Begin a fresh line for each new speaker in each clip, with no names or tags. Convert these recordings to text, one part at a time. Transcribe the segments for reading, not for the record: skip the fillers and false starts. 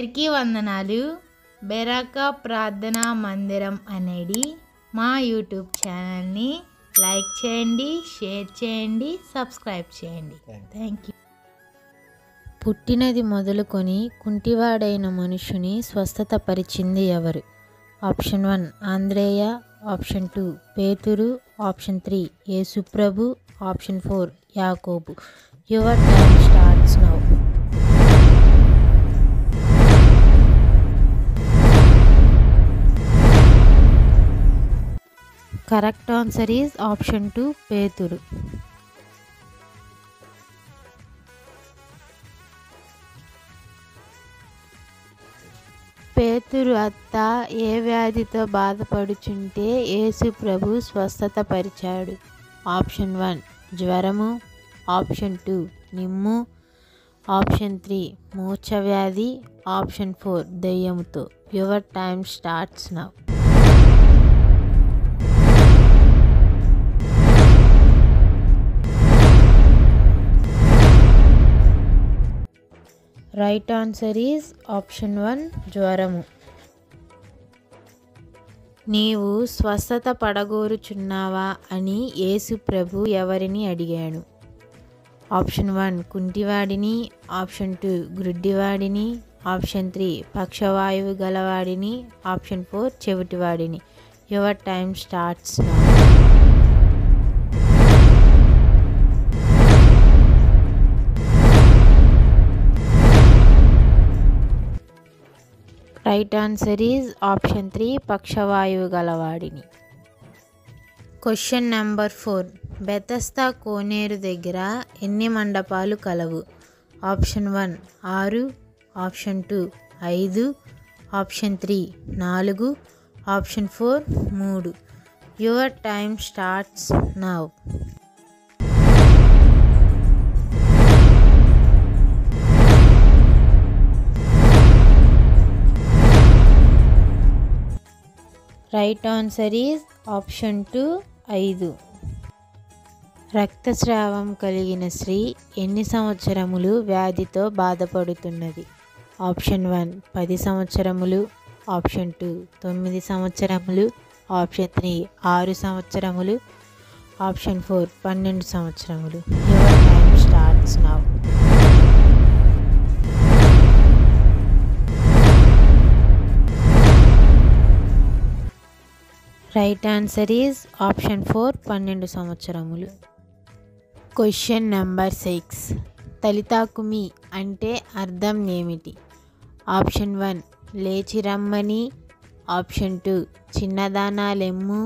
అందరికీ వందనాలు. బెరాకా ప్రార్థనా మందిరం అనేది మా యూట్యూబ్ ఛానల్ని లైక్ చేయండి, షేర్ చేయండి, సబ్స్క్రైబ్ చేయండి. Thank you.
పుట్టినది మొదలుకొని కుంటివాడైన మనుషుని స్వస్థత పరిచింది ఎవరు? ఆప్షన్ 1 ఆంద్రేయ, ఆప్షన్ 2 పేతురు, ఆప్షన్ 3 యేసుప్రభు, ఆప్షన్ 4 యాకోబు. Your time starts now. Correct answer is option 2 పేతురు. పేతురు అత్త ఏ వ్యాధితో బాధపడుచుంటే యేసు ప్రభు స్వస్థత పరిచాడు? ఆప్షన్ 1 జ్వరము, ఆప్షన్ 2 నిమ్ము, ఆప్షన్ 3 మూర్ఛ వ్యాధి, ఆప్షన్ 4 దెయ్యముతో. Your time starts now. Right answer is option 1 జ్వరము. నీవు స్వస్థత పడగోరుచున్నావా అని యేసు ప్రభు ఎవరిని అడిగాడు? ఆప్షన్ 1 కుంటివాడిని, ఆప్షన్ 2 గ్రుడ్డివాడిని, ఆప్షన్ 3 పక్షవాయువు గలవాడిని, ఆప్షన్ 4 చెవిటివాడిని. Your time starts now. Right answer is option 3 పక్షవాయువు గలవాడిని. క్వశ్చన్ నెంబర్ 4 బెతస్దా కోనేరు దగ్గర ఎన్ని మండపాలు కలవు? Option 1 6, option 2 5, option 3 4, option 4 3. Your time starts now. Right answer is option 2 5. రక్తస్రావం కలిగిన స్త్రీ ఎన్ని సంవత్సరములు వ్యాధితో బాధపడుతున్నది? ఆప్షన్ 1 10 సంవత్సరములు, ఆప్షన్ 2 9 సంవత్సరములు, ఆప్షన్ 3 6 సంవత్సరములు, ఆప్షన్ 4 12 సంవత్సరములు. Your time starts now. Right answer is option 4 12 సంవత్సరములు. క్వశ్చన్ నెంబర్ 6 తలితాకుమి అంటే అర్థం ఏమిటి? ఆప్షన్ 1 లేచి రమ్మని, ఆప్షన్ 2 చిన్నదానా లెమ్ము,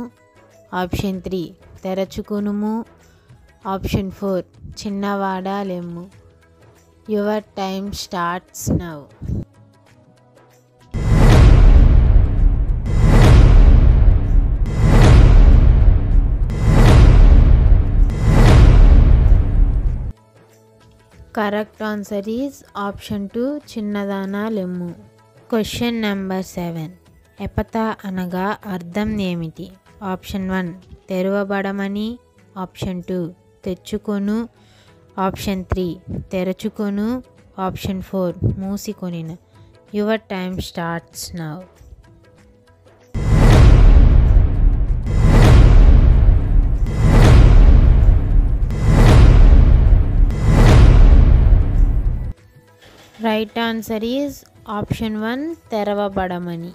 ఆప్షన్ 3 తెరచుకునుము, ఆప్షన్ 4 చిన్నవాడా లెమ్ము. Your time starts now. Correct answer is option 2 చిన్నదానా లెమ్ము. క్వశ్చన్ నెంబర్ 7 ఎపతా అనగా అర్థం ఏమిటి? ఆప్షన్ 1 తెరవబడమని, ఆప్షన్ 2 తెచ్చుకొను, ఆప్షన్ 3 తెరచుకొను, ఆప్షన్ 4 మూసికొనిన. Your time starts now. Right answer is option 1 తెరవబడమని.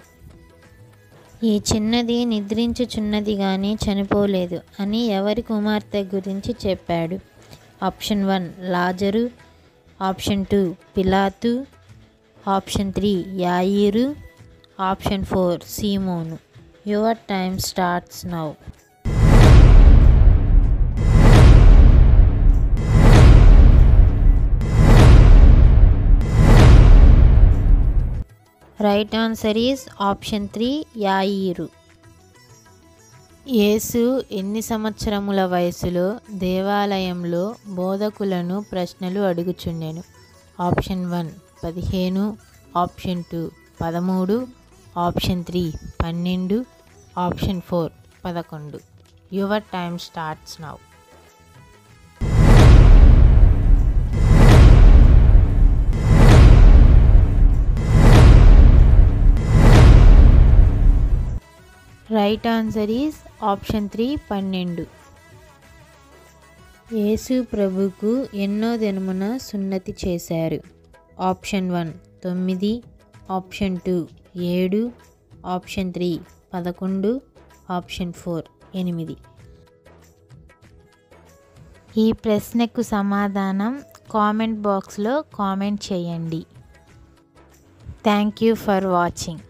ఈ చిన్నది నిద్రించుచున్నది కానీ చనిపోలేదు అని ఎవరి కుమార్తె గురించి చెప్పాడు? ఆప్షన్ 1 లాజరు, ఆప్షన్ 2 పిలాతు, ఆప్షన్ 3 యాయీరు, ఆప్షన్ 4 సీమోను. Your time starts now. Right answer is option 3 యాయీరు. యేసు ఎన్ని సంవత్సరముల వయసులో దేవాలయంలో బోధకులను ప్రశ్నలు అడుగుచుండెను? Option 1 15, option 2 13, option 3 12, option 4 11. Your time starts now. Right answer is option 3 12. యేసు ప్రభుకు ఎన్నో దినమున సున్నతి చేశారు? Option 1 9, option 2 7, option 3 11, option 4 8.
ఈ ప్రశ్నకు సమాధానం కామెంట్ బాక్స్లో కామెంట్ చేయండి. Thank you for watching.